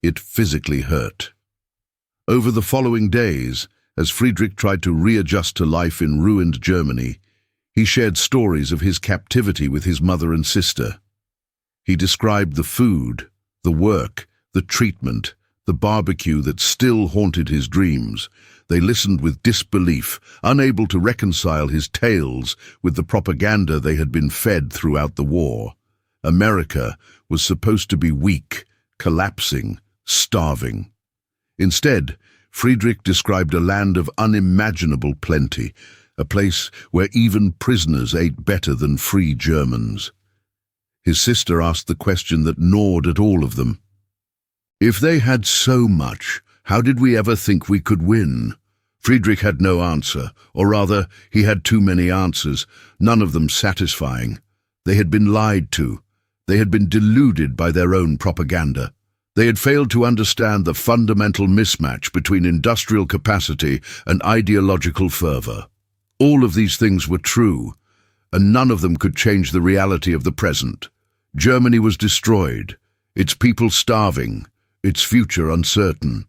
it physically hurt. Over the following days, as Friedrich tried to readjust to life in ruined Germany, he shared stories of his captivity with his mother and sister. He described the food, the work, the treatment, the barbecue that still haunted his dreams. They listened with disbelief, unable to reconcile his tales with the propaganda they had been fed throughout the war. America was supposed to be weak, collapsing, starving. Instead, Friedrich described a land of unimaginable plenty, a place where even prisoners ate better than free Germans. His sister asked the question that gnawed at all of them. If they had so much, how did we ever think we could win? Friedrich had no answer, or rather, he had too many answers, none of them satisfying. They had been lied to. They had been deluded by their own propaganda. They had failed to understand the fundamental mismatch between industrial capacity and ideological fervor. All of these things were true, and none of them could change the reality of the present. Germany was destroyed, its people starving, its future uncertain.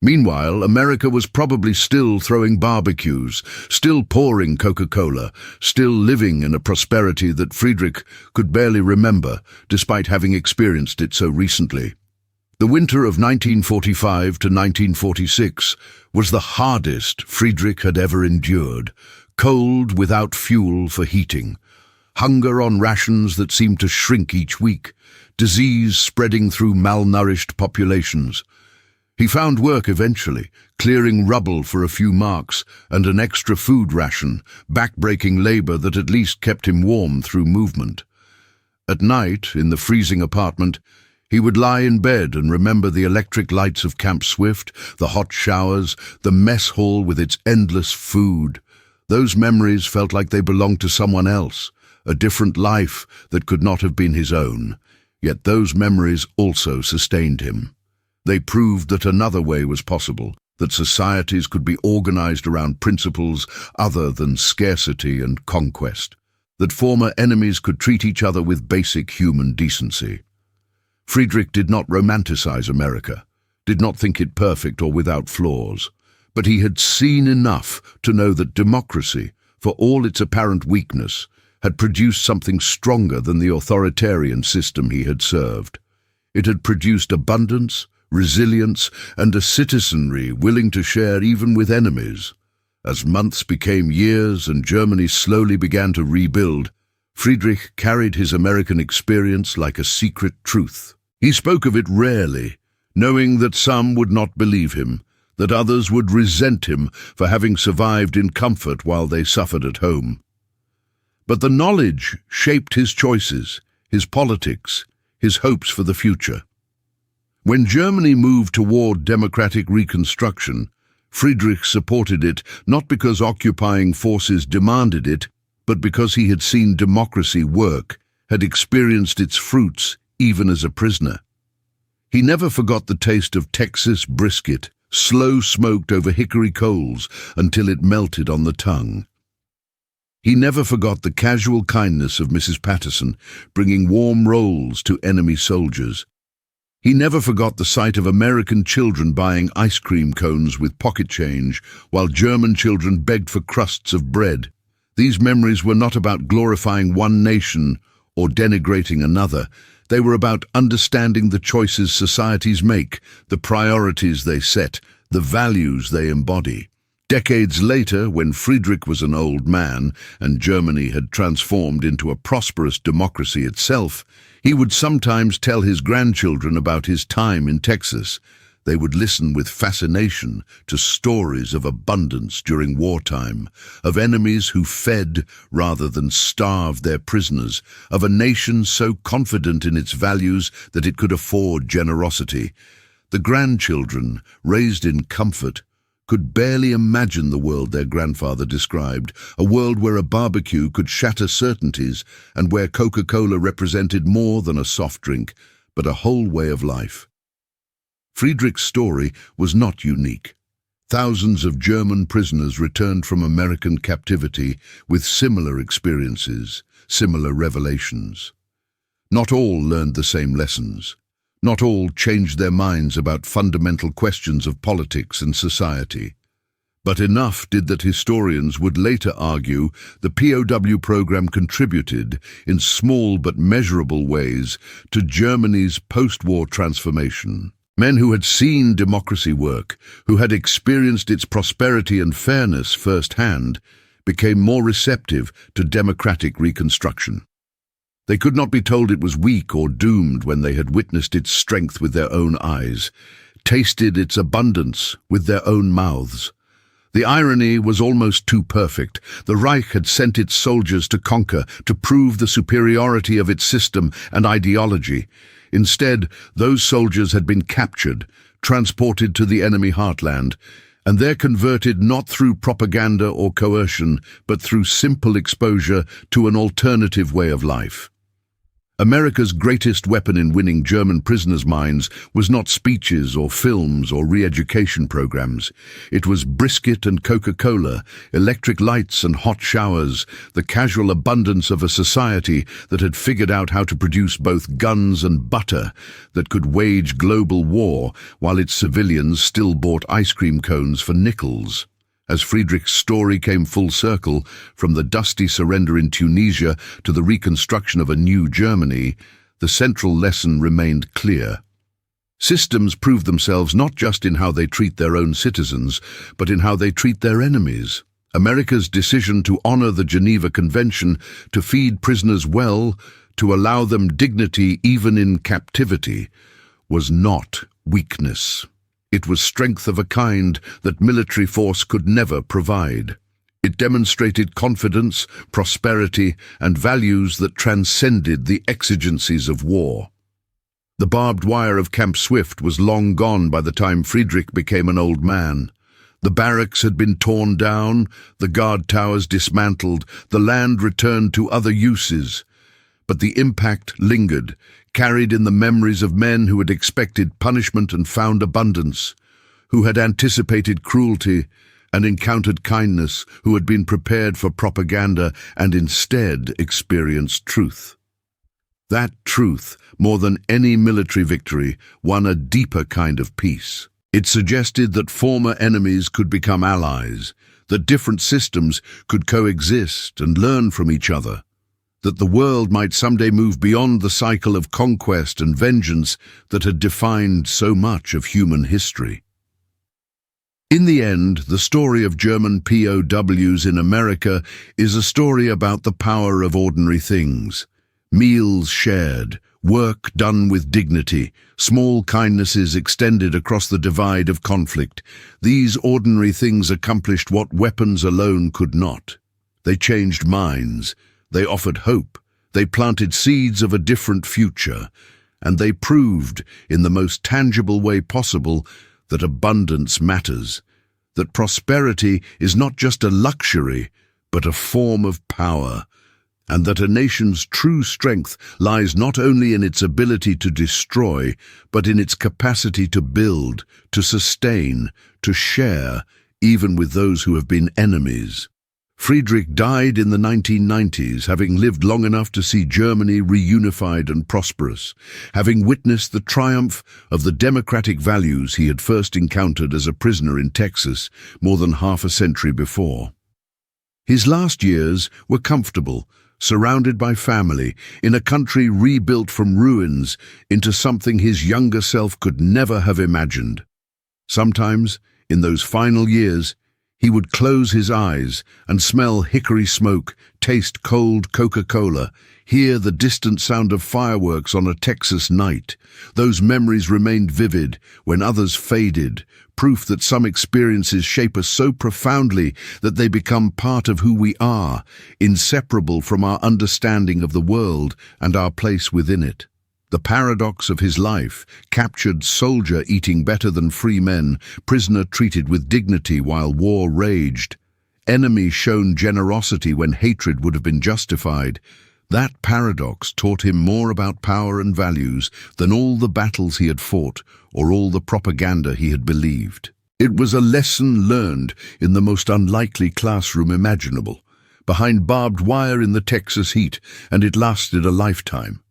Meanwhile, America was probably still throwing barbecues, still pouring Coca-Cola, still living in a prosperity that Friedrich could barely remember, despite having experienced it so recently. The winter of 1945 to 1946 was the hardest Friedrich had ever endured. Cold without fuel for heating, hunger on rations that seemed to shrink each week, disease spreading through malnourished populations. He found work eventually, clearing rubble for a few marks and an extra food ration, back-breaking labor that at least kept him warm through movement. At night, in the freezing apartment, he would lie in bed and remember the electric lights of Camp Swift, the hot showers, the mess hall with its endless food. Those memories felt like they belonged to someone else, a different life that could not have been his own. Yet those memories also sustained him. They proved that another way was possible, that societies could be organized around principles other than scarcity and conquest, that former enemies could treat each other with basic human decency. Friedrich did not romanticize America, did not think it perfect or without flaws, but he had seen enough to know that democracy, for all its apparent weakness, had produced something stronger than the authoritarian system he had served. It had produced abundance, resilience, and a citizenry willing to share even with enemies. As months became years and Germany slowly began to rebuild, Friedrich carried his American experience like a secret truth. He spoke of it rarely, knowing that some would not believe him, that others would resent him for having survived in comfort while they suffered at home. But the knowledge shaped his choices, his politics, his hopes for the future. When Germany moved toward democratic reconstruction, Friedrich supported it not because occupying forces demanded it, but because he had seen democracy work, had experienced its fruits even as a prisoner. He never forgot the taste of Texas brisket, slow smoked over hickory coals until it melted on the tongue. He never forgot the casual kindness of Mrs. Patterson, bringing warm rolls to enemy soldiers. He never forgot the sight of American children buying ice cream cones with pocket change, while German children begged for crusts of bread. These memories were not about glorifying one nation or denigrating another. They were about understanding the choices societies make, the priorities they set, the values they embody. Decades later, when Friedrich was an old man and Germany had transformed into a prosperous democracy itself, he would sometimes tell his grandchildren about his time in Texas. They would listen with fascination to stories of abundance during wartime, of enemies who fed rather than starved their prisoners, of a nation so confident in its values that it could afford generosity. The grandchildren, raised in comfort, could barely imagine the world their grandfather described, a world where a barbecue could shatter certainties and where Coca-Cola represented more than a soft drink, but a whole way of life. Friedrich's story was not unique. Thousands of German prisoners returned from American captivity with similar experiences, similar revelations. Not all learned the same lessons. Not all changed their minds about fundamental questions of politics and society. But enough did that historians would later argue the POW program contributed, in small but measurable ways, to Germany's post-war transformation. Men who had seen democracy work, who had experienced its prosperity and fairness firsthand, became more receptive to democratic reconstruction. They could not be told it was weak or doomed when they had witnessed its strength with their own eyes, tasted its abundance with their own mouths. The irony was almost too perfect. The Reich had sent its soldiers to conquer, to prove the superiority of its system and ideology. Instead, those soldiers had been captured, transported to the enemy heartland, and there converted not through propaganda or coercion, but through simple exposure to an alternative way of life. America's greatest weapon in winning German prisoners' minds was not speeches or films or re-education programs. It was brisket and Coca-Cola, electric lights and hot showers, the casual abundance of a society that had figured out how to produce both guns and butter, that could wage global war while its civilians still bought ice cream cones for nickels. As Friedrich's story came full circle, from the dusty surrender in Tunisia to the reconstruction of a new Germany, the central lesson remained clear. Systems prove themselves not just in how they treat their own citizens, but in how they treat their enemies. America's decision to honor the Geneva Convention, to feed prisoners well, to allow them dignity even in captivity, was not weakness. It was strength of a kind that military force could never provide. It demonstrated confidence, prosperity, and values that transcended the exigencies of war. The barbed wire of Camp Swift was long gone by the time Friedrich became an old man. The barracks had been torn down, the guard towers dismantled, the land returned to other uses. But the impact lingered, carried in the memories of men who had expected punishment and found abundance, who had anticipated cruelty and encountered kindness, who had been prepared for propaganda and instead experienced truth. That truth, more than any military victory, won a deeper kind of peace. It suggested that former enemies could become allies, that different systems could coexist and learn from each other, that the world might someday move beyond the cycle of conquest and vengeance that had defined so much of human history. In the end, the story of German POWs in America is a story about the power of ordinary things. Meals shared, work done with dignity, small kindnesses extended across the divide of conflict. These ordinary things accomplished what weapons alone could not. They changed minds. They offered hope, they planted seeds of a different future, and they proved, in the most tangible way possible, that abundance matters, that prosperity is not just a luxury, but a form of power, and that a nation's true strength lies not only in its ability to destroy, but in its capacity to build, to sustain, to share, even with those who have been enemies. Friedrich died in the 1990s, having lived long enough to see Germany reunified and prosperous, having witnessed the triumph of the democratic values he had first encountered as a prisoner in Texas more than half a century before. His last years were comfortable, surrounded by family, in a country rebuilt from ruins into something his younger self could never have imagined. Sometimes, in those final years, he would close his eyes and smell hickory smoke, taste cold Coca-Cola, hear the distant sound of fireworks on a Texas night. Those memories remained vivid when others faded, proof that some experiences shape us so profoundly that they become part of who we are, inseparable from our understanding of the world and our place within it. The paradox of his life: captured soldier eating better than free men, prisoner treated with dignity while war raged, enemy shown generosity when hatred would have been justified. That paradox taught him more about power and values than all the battles he had fought or all the propaganda he had believed. It was a lesson learned in the most unlikely classroom imaginable, behind barbed wire in the Texas heat, and it lasted a lifetime.